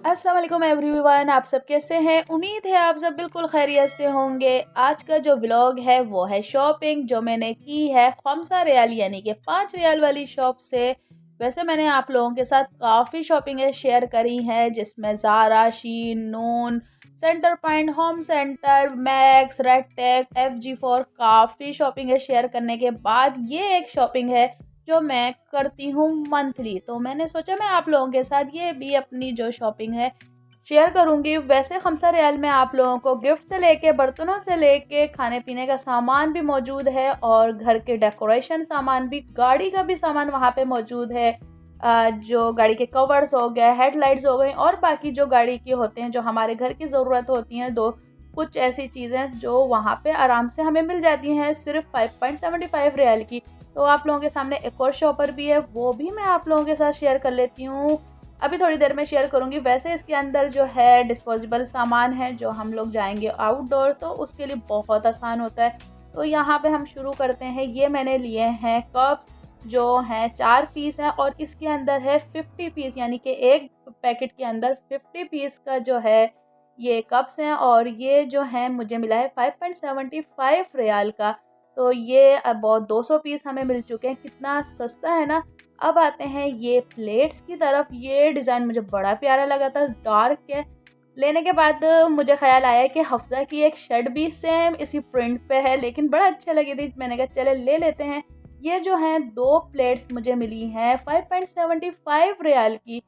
अस्सलाम वालेकुम एवरीवन, आप सब कैसे हैं। उम्मीद है आप सब बिल्कुल खैरियत से होंगे। आज का जो व्लॉग है वो है शॉपिंग जो मैंने की है खमसा रियाल यानी कि 5 रियाल वाली शॉप से। वैसे मैंने आप लोगों के साथ काफ़ी शॉपिंगें शेयर करी हैं जिसमें Zara, Shein, Noon, Centrepoint, Home Centre, Max, Red Tag, FG4 काफ़ी शॉपिंगें शेयर करने के बाद ये एक शॉपिंग है जो मैं करती हूँ मंथली। तो मैंने सोचा मैं आप लोगों के साथ ये भी अपनी जो शॉपिंग है शेयर करूँगी। वैसे खमसा रियाल में आप लोगों को गिफ्ट से लेके बर्तनों से लेके खाने पीने का सामान भी मौजूद है और घर के डेकोरेशन सामान भी, गाड़ी का भी सामान वहाँ पे मौजूद है। जो गाड़ी के कवर्स हो गए, हेडलाइट्स हो गई और बाकी जो गाड़ी के होते हैं जो हमारे घर की ज़रूरत होती हैं, दो कुछ ऐसी चीज़ें जो वहाँ पे आराम से हमें मिल जाती हैं सिर्फ 5.75 रियाल की। तो आप लोगों के सामने एक और शॉपर भी है, वो भी मैं आप लोगों के साथ शेयर कर लेती हूँ। अभी थोड़ी देर में शेयर करूँगी। वैसे इसके अंदर जो है डिस्पोजेबल सामान है, जो हम लोग जाएंगे आउटडोर तो उसके लिए बहुत आसान होता है। तो यहाँ पे हम शुरू करते हैं। ये मैंने लिए हैं कप्स जो हैं 4 पीस हैं और इसके अंदर है 50 पीस, यानी कि एक पैकेट के अंदर 50 पीस का जो है ये कप्स हैं और ये जो है मुझे मिला है 5.75 रियाल का। तो ये अब बहुत 200 पीस हमें मिल चुके हैं। कितना सस्ता है ना। अब आते हैं ये प्लेट्स की तरफ। ये डिज़ाइन मुझे बड़ा प्यारा लगा था, डार्क है। लेने के बाद मुझे ख्याल आया कि हफ्सा की एक शर्ट भी सेम इसी प्रिंट पे है, लेकिन बड़ा अच्छा लगी थी। मैंने कहा चले ले लेते हैं। ये जो हैं 2 प्लेट्स मुझे मिली हैं 5.75 रियाल की।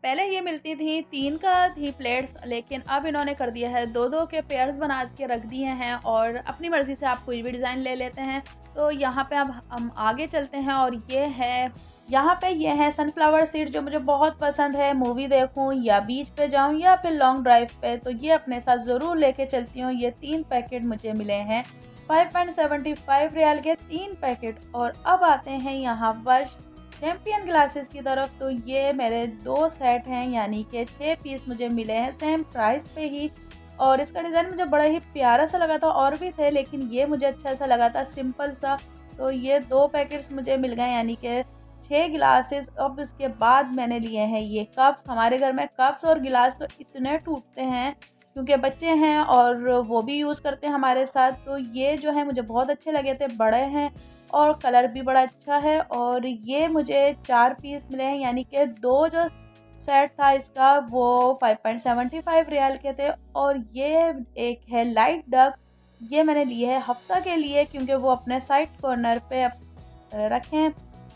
पहले ये मिलती थी 3 का थी प्लेट्स, लेकिन अब इन्होंने कर दिया है 2-2 के पेयर्स बना के रख दिए हैं और अपनी मर्ज़ी से आप कोई भी डिज़ाइन ले लेते हैं। तो यहाँ पे अब हम आगे चलते हैं और ये है यहाँ पे ये है सनफ्लावर सीड जो मुझे बहुत पसंद है। मूवी देखूँ या बीच पे जाऊँ या फिर लॉन्ग ड्राइव पे तो ये अपने साथ ज़रूर लेके चलती हूँ। ये 3 पैकेट मुझे मिले हैं 5.75 रियाल के 3 पैकेट। और अब आते हैं यहाँ पर चैम्पियन ग्लासेस की तरफ। तो ये मेरे 2 सेट हैं, यानी कि 6 पीस मुझे मिले हैं सेम प्राइस पे ही। और इसका डिज़ाइन मुझे बड़ा ही प्यारा सा लगा था, और भी थे लेकिन ये मुझे अच्छा सा लगा था, सिंपल सा। तो ये 2 पैकेट्स मुझे मिल गए, यानी कि 6 गिलासेस। अब इसके बाद मैंने लिए हैं ये कप्स। हमारे घर में कप्स और गिलास तो इतने टूटते हैं क्योंकि बच्चे हैं और वो भी यूज़ करते हैं हमारे साथ। तो ये जो है मुझे बहुत अच्छे लगे थे, बड़े हैं और कलर भी बड़ा अच्छा है। और ये मुझे 4 पीस मिले हैं, यानी कि 2 जो सेट था इसका वो 5.75 रियाल के थे। और ये एक है लाइट डक। ये मैंने लिए है हफ्सा के लिए क्योंकि वो अपने साइड कॉर्नर पे रखें।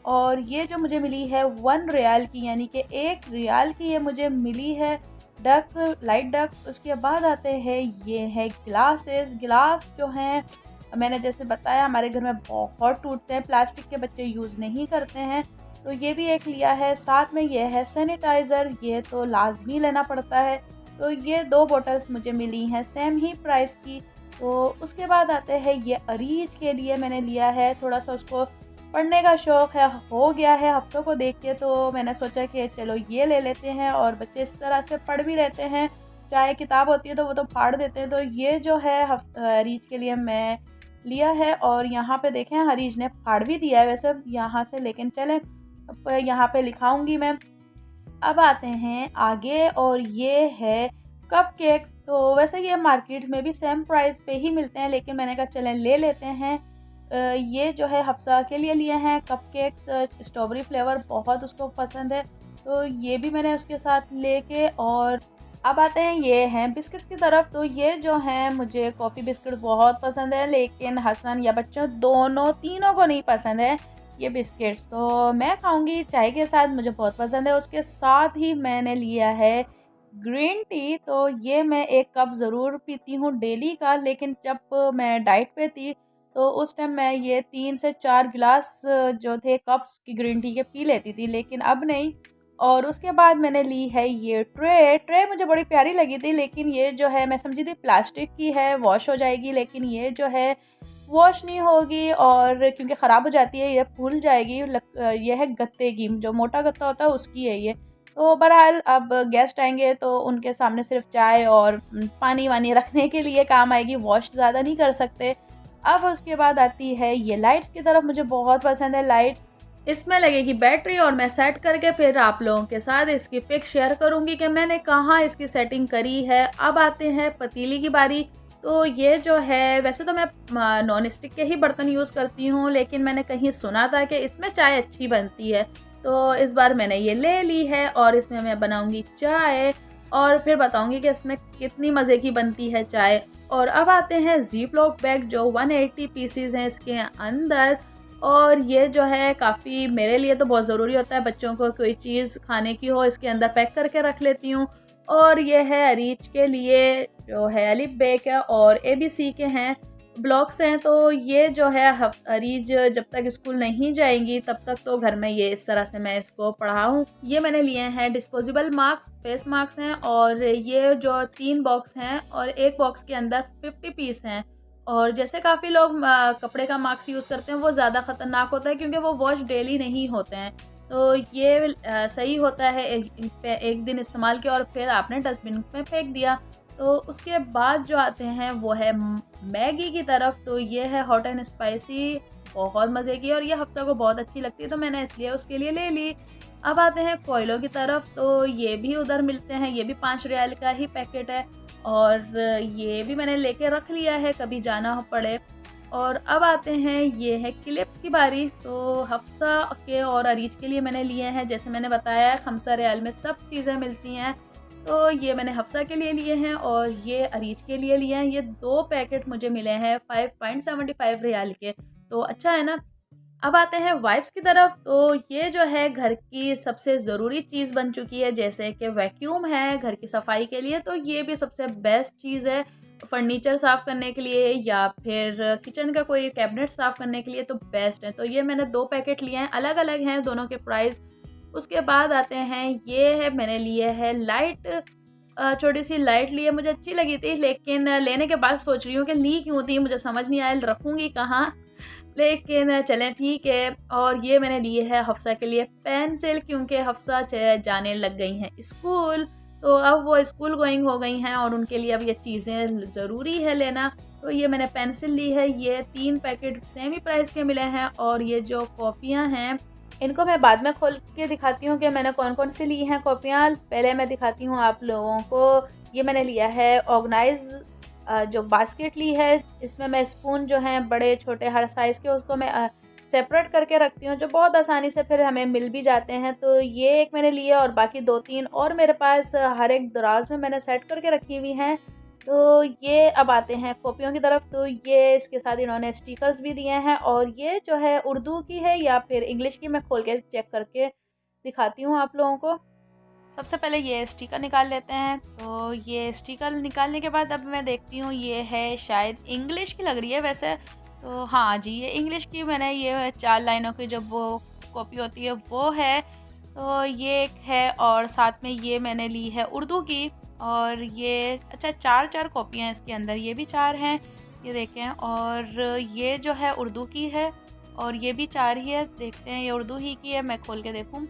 और ये जो मुझे मिली है 1 रियाल की, यानी कि 1 रियाल की ये मुझे मिली है डक, लाइट डक। उसके बाद आते हैं ये है ग्लासेस। गिलास जो हैं मैंने जैसे बताया हमारे घर में बहुत टूटते हैं, प्लास्टिक के बच्चे यूज़ नहीं करते हैं। तो ये भी एक लिया है। साथ में ये है सैनिटाइज़र, ये तो लाजमी लेना पड़ता है। तो ये 2 बॉटल्स मुझे मिली हैं सेम ही प्राइस की। तो उसके बाद आते हैं ये अरीज के लिए मैंने लिया है। थोड़ा सा उसको पढ़ने का शौक़ है, हो गया है हफ्तों को देख के, तो मैंने सोचा कि चलो ये ले लेते हैं। और बच्चे इस तरह से पढ़ भी लेते हैं, चाहे किताब होती है तो वो तो फाड़ देते हैं। तो ये जो है अरीज के लिए मैं लिया है। और यहाँ पे देखें हरीज ने फाड़ भी दिया है वैसे यहाँ से, लेकिन चलें अब यहाँ पे लिखाऊंगी मैं। अब आते हैं आगे और ये है कपकेक्स। तो वैसे ये मार्केट में भी सेम प्राइस पे ही मिलते हैं, लेकिन मैंने कहा चलें ले लेते हैं। ये जो है हफ्सा के लिए लिए हैं कपकेक्स, स्ट्रॉबेरी फ्लेवर बहुत उसको पसंद है, तो ये भी मैंने उसके साथ लेके। और अब आते हैं ये हैं बिस्किट्स की तरफ। तो ये जो हैं मुझे कॉफ़ी बिस्किट बहुत पसंद है, लेकिन हसन या बच्चों दोनों तीनों को नहीं पसंद है ये बिस्किट्स। तो मैं खाऊंगी चाय के साथ, मुझे बहुत पसंद है। उसके साथ ही मैंने लिया है ग्रीन टी। तो ये मैं 1 कप ज़रूर पीती हूँ डेली का, लेकिन जब मैं डाइट पे थी तो उस टाइम मैं ये 3 से 4 गिलास जो थे कप्स की ग्रीन टी के पी लेती थी, लेकिन अब नहीं। और उसके बाद मैंने ली है ये ट्रे मुझे बड़ी प्यारी लगी थी, लेकिन ये जो है मैं समझी थी प्लास्टिक की है, वॉश हो जाएगी, लेकिन ये जो है वॉश नहीं होगी और क्योंकि ख़राब हो जाती है, ये फूल जाएगी। ये है गत्ते की, जो मोटा गत्ता होता है उसकी है ये। तो बहरहाल अब गेस्ट आएंगे तो उनके सामने सिर्फ चाय और पानी वानी रखने के लिए काम आएगी, वॉश ज़्यादा नहीं कर सकते। अब उसके बाद आती है ये लाइट्स की तरफ। मुझे बहुत पसंद है लाइट्स। इसमें लगेगी बैटरी और मैं सेट करके फिर आप लोगों के साथ इसकी पिक शेयर करूंगी कि मैंने कहाँ इसकी सेटिंग करी है। अब आते हैं पतीली की बारी। तो ये जो है, वैसे तो मैं नॉन स्टिक के ही बर्तन यूज़ करती हूँ, लेकिन मैंने कहीं सुना था कि इसमें चाय अच्छी बनती है, तो इस बार मैंने ये ले ली है और इसमें मैं बनाऊँगी चाय और फिर बताऊँगी कि इसमें कितनी मज़े की बनती है चाय। और अब आते हैं ज़िप लॉक बैग, जो 180 पीसीज हैं इसके अंदर। और ये जो है काफ़ी मेरे लिए तो बहुत ज़रूरी होता है, बच्चों को कोई चीज़ खाने की हो इसके अंदर पैक करके रख लेती हूँ। और ये है अरीज के लिए, जो है अलिफ बे का और ABC के हैं, ब्लॉक्स हैं। तो ये जो है अरीज जब तक स्कूल नहीं जाएंगी तब तक तो घर में ये इस तरह से मैं इसको पढ़ाऊँ। ये मैंने लिए हैं डिस्पोजेबल मास्क, फेस मास्क हैं, और ये जो 3 बॉक्स हैं और एक बॉक्स के अंदर 50 पीस हैं। और जैसे काफ़ी लोग कपड़े का मास्क यूज़ करते हैं, वो ज़्यादा ख़तरनाक होता है क्योंकि वो वॉश डेली नहीं होते हैं। तो ये सही होता है एक दिन इस्तेमाल किया और फिर आपने डस्टबिन में फेंक दिया। तो उसके बाद जो आते हैं वो है मैगी की तरफ। तो ये है हॉट एंड स्पाइसी, बहुत मज़े की, और ये हफ्सा को बहुत अच्छी लगती है तो मैंने इसलिए उसके लिए ले ली। अब आते हैं कोयलों की तरफ। तो ये भी उधर मिलते हैं, ये भी 5 रियाल का ही पैकेट है और ये भी मैंने लेके रख लिया है कभी जाना हो पड़े। और अब आते हैं, ये है क्लिप्स की बारी। तो हफ्सा के और अरीज के लिए मैंने लिए हैं, जैसे मैंने बताया 5 रियाल में सब चीज़ें मिलती हैं। तो ये मैंने हफ्सा के लिए लिए हैं और ये अरीज के लिए लिए हैं। ये 2 पैकेट मुझे मिले हैं 5.75 रियाल के, तो अच्छा है ना। अब आते हैं वाइप्स की तरफ। तो ये जो है घर की सबसे ज़रूरी चीज़ बन चुकी है, जैसे कि वैक्यूम है घर की सफाई के लिए, तो ये भी सबसे बेस्ट चीज़ है फर्नीचर साफ़ करने के लिए या फिर किचन का कोई कैबिनेट साफ़ करने के लिए, तो बेस्ट है। तो ये मैंने 2 पैकेट लिए हैं, अलग अलग हैं दोनों के प्राइस। उसके बाद आते हैं, ये है मैंने लिए है लाइट, छोटी सी लाइट ली है, मुझे अच्छी लगी थी, लेकिन लेने के बाद सोच रही हूँ कि ली क्यों थी, मुझे समझ नहीं आया रखूँगी कहाँ, लेकिन चलें ठीक है। और ये मैंने लिए है हफ्सा के लिए पेंसिल, क्योंकि हफ्सा जाने लग गई हैं स्कूल, तो अब वो स्कूल गोइंग हो गई हैं और उनके लिए अब ये चीज़ें ज़रूरी है लेना। तो ये मैंने पेंसिल ली है, ये 3 पैकेट सेम ही प्राइस के मिले हैं। और ये जो कॉपियाँ हैं, इनको मैं बाद में खोल के दिखाती हूँ कि मैंने कौन कौन सी ली हैं कॉपियाँ। पहले मैं दिखाती हूँ आप लोगों को। ये मैंने लिया है ऑर्गेनाइज, जो बास्केट ली है, इसमें मैं स्पून जो हैं बड़े छोटे हर साइज़ के, उसको मैं सेपरेट करके रखती हूँ, जो बहुत आसानी से फिर हमें मिल भी जाते हैं। तो ये एक मैंने लिया और बाकी 2-3 और मेरे पास हर एक दराज में मैंने सेट करके रखी हुई हैं। तो ये अब आते हैं कॉपियों की तरफ। तो ये इसके साथ इन्होंने स्टिकर्स भी दिए हैं और ये जो है उर्दू की है या फिर इंग्लिश की, मैं खोल के चेक करके दिखाती हूँ आप लोगों को। सबसे पहले ये स्टिकर निकाल लेते हैं। तो ये स्टिकर निकालने के बाद अब मैं देखती हूँ, ये है शायद इंग्लिश की लग रही है वैसे। तो हाँ जी, ये इंग्लिश की, मैंने ये 4 लाइनों की जब वो कॉपी होती है वो है। तो ये एक है और साथ में ये मैंने ली है उर्दू की। और ये अच्छा 4-4 कॉपियाँ हैं इसके अंदर, ये भी 4 हैं, ये देखें। और ये जो है उर्दू की है और ये भी 4 ही है। देखते हैं ये उर्दू ही की है, मैं खोल के देखूँ।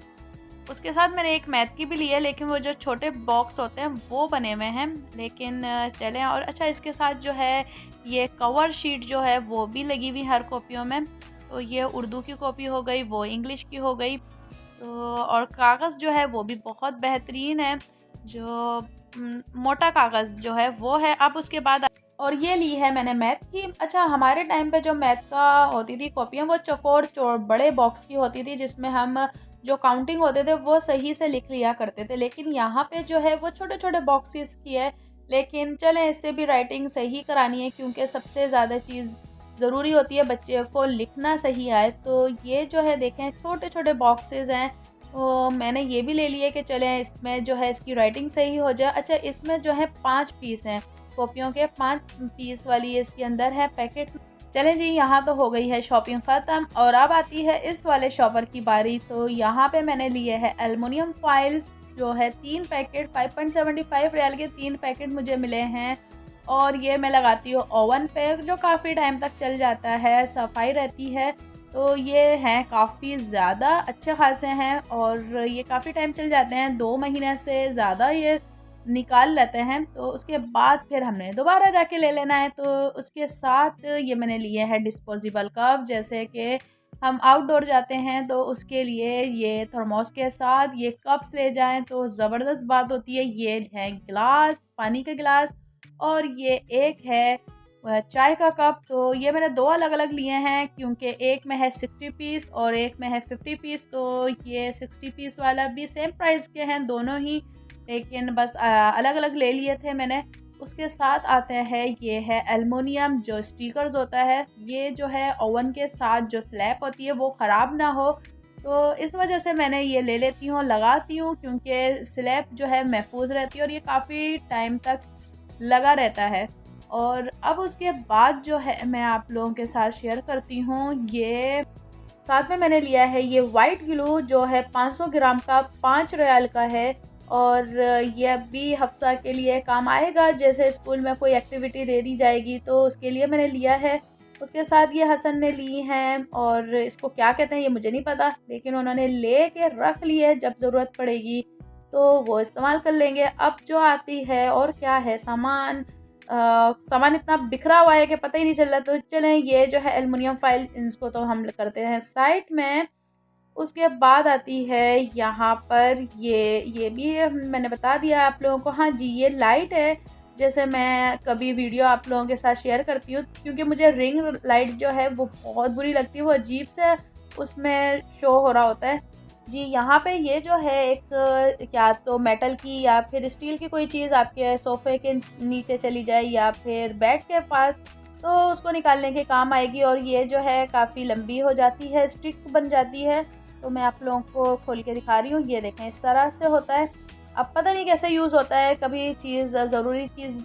उसके साथ मैंने एक मैथ की भी ली है, लेकिन वो जो छोटे बॉक्स होते हैं वो बने हुए हैं, लेकिन चलें। और अच्छा, इसके साथ जो है ये कवर शीट जो है वो भी लगी हुई हर कॉपियों में। तो ये उर्दू की कॉपी हो गई, वो इंग्लिश की हो गई। तो और कागज़ जो है वो भी बहुत बेहतरीन है, जो मोटा कागज़ जो है वो है। अब उसके बाद और ये ली है मैंने मैथ की। अच्छा, हमारे टाइम पे जो मैथ का होती थी कॉपियाँ, वो चौकोर बड़े बॉक्स की होती थी, जिसमें हम जो काउंटिंग होते थे वो सही से लिख लिया करते थे। लेकिन यहाँ पे जो है वो छोटे छोटे बॉक्सेस की है, लेकिन चलें इससे भी राइटिंग सही करानी है, क्योंकि सबसे ज़्यादा चीज़ ज़रूरी होती है बच्चे को लिखना सही आए। तो ये जो है देखें छोटे छोटे बॉक्सेस हैं, तो मैंने ये भी ले लिए कि चलें इसमें जो है इसकी राइटिंग सही हो जाए। अच्छा, इसमें जो है 5 पीस हैं कॉपियों के, 5 पीस वाली इसके अंदर है पैकेट। चलें जी, यहाँ तो हो गई है शॉपिंग ख़त्म और अब आती है इस वाले शॉपर की बारी। तो यहाँ पे मैंने लिए है एलुमिनियम फॉइल्स, जो है 3 पैकेट 5.75 रियाल के 3 पैकेट मुझे मिले हैं। और ये मैं लगाती हूँ ओवन पे, जो काफ़ी टाइम तक चल जाता है, सफाई रहती है। तो ये हैं काफ़ी ज़्यादा अच्छे खासे हैं और ये काफ़ी टाइम चल जाते हैं, 2 महीने से ज़्यादा ये निकाल लेते हैं। तो उसके बाद फिर हमने दोबारा जाके ले लेना है। तो उसके साथ ये मैंने लिए हैं डिस्पोजेबल कप, जैसे कि हम आउटडोर जाते हैं तो उसके लिए ये थर्मोस के साथ ये कप्स ले जाएं तो ज़बरदस्त बात होती है। ये है गिलास, पानी का गिलास, और ये एक है चाय का कप। तो ये मैंने 2 अलग-अलग लिए हैं क्योंकि एक में है 60 पीस और एक में है 50 पीस। तो ये 60 पीस वाला भी सेम प्राइस के हैं दोनों ही, लेकिन बस अलग-अलग ले लिए थे मैंने। उसके साथ आते हैं ये है एल्युमिनियम जो स्टिकर्स होता है। ये जो है ओवन के साथ जो स्लैब होती है वो ख़राब ना हो, तो इस वजह से मैंने ये ले लेती हूँ, लगाती हूँ, क्योंकि स्लैब जो है महफूज रहती है और ये काफ़ी टाइम तक लगा रहता है। और अब उसके बाद जो है मैं आप लोगों के साथ शेयर करती हूँ, ये साथ में मैंने लिया है ये वाइट ग्लू जो है 500 ग्राम का 5 रियाल का है। और ये भी हफ्सा के लिए काम आएगा, जैसे स्कूल में कोई एक्टिविटी दे दी जाएगी तो उसके लिए मैंने लिया है। उसके साथ ये हसन ने ली हैं, और इसको क्या कहते हैं ये मुझे नहीं पता, लेकिन उन्होंने ले के रख ली है, जब ज़रूरत पड़ेगी तो वो इस्तेमाल कर लेंगे। अब जो आती है और क्या है सामान, सामान इतना बिखरा हुआ है कि पता ही नहीं चल रहा। तो चलें, ये जो है एल्युमिनियम फाइल, इसको तो हम करते हैं साइड में। उसके बाद आती है यहाँ पर ये भी मैंने बता दिया आप लोगों को। हाँ जी, ये लाइट है, जैसे मैं कभी वीडियो आप लोगों के साथ शेयर करती हूँ, क्योंकि मुझे रिंग लाइट जो है वो बहुत बुरी लगती है, वो अजीब से उसमें शो हो रहा होता है। जी, यहाँ पे ये जो है एक या तो मेटल की या फिर स्टील की कोई चीज़ आपके सोफ़े के नीचे चली जाए या फिर बेड के पास, तो उसको निकालने के काम आएगी। और ये जो है काफ़ी लंबी हो जाती है, स्टिक बन जाती है। तो मैं आप लोगों को खोल के दिखा रही हूँ, ये देखें इस तरह से होता है। अब पता नहीं कैसे यूज़ होता है, कभी चीज़ ज़रूरी चीज़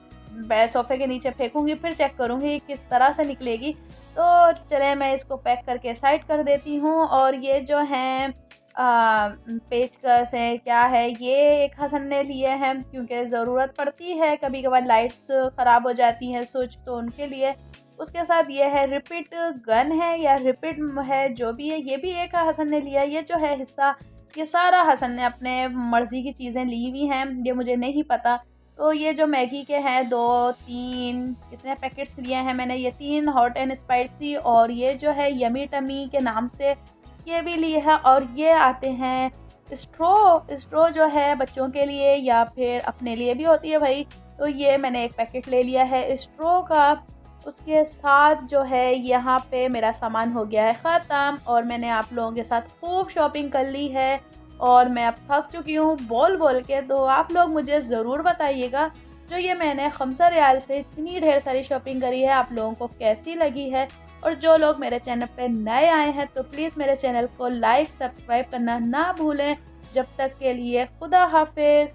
सोफ़े के नीचे फेंकूँगी फिर चेक करूँगी किस तरह से निकलेगी। तो चलें, मैं इसको पैक करके साइड कर देती हूँ। और ये जो हैं पेचकस है क्या है, ये एक हसन ने लिए हैं क्योंकि ज़रूरत पड़ती है, कभी कभार लाइट्स ख़राब हो जाती हैं स्विच, तो उनके लिए। उसके साथ ये है रिपीट गन है या रिपीट है, जो भी है, ये भी एक हसन ने लिया। ये जो है हिस्सा, ये सारा हसन ने अपने मर्ज़ी की चीज़ें ली हुई हैं, ये मुझे नहीं पता। तो ये जो मैगी के हैं 2-3 कितने पैकेट्स लिए हैं मैंने, ये 3 हॉट एंड स्पाइसी, और ये जो है यमी टमी के नाम से ये भी लिए है। और ये आते हैं स्ट्रो जो है बच्चों के लिए या फिर अपने लिए भी होती है भाई, तो ये मैंने एक पैकेट ले लिया है स्ट्रो का। उसके साथ जो है यहाँ पे मेरा सामान हो गया है ख़त्म, और मैंने आप लोगों के साथ खूब शॉपिंग कर ली है और मैं अब थक चुकी हूँ बोल के। तो आप लोग मुझे ज़रूर बताइएगा जो ये मैंने 5 रियाल से इतनी ढेर सारी शॉपिंग करी है, आप लोगों को कैसी लगी है। और जो लोग मेरे चैनल पे नए आए हैं तो प्लीज़ मेरे चैनल को लाइक सब्सक्राइब करना ना भूलें। जब तक के लिए खुदा हाफिज़।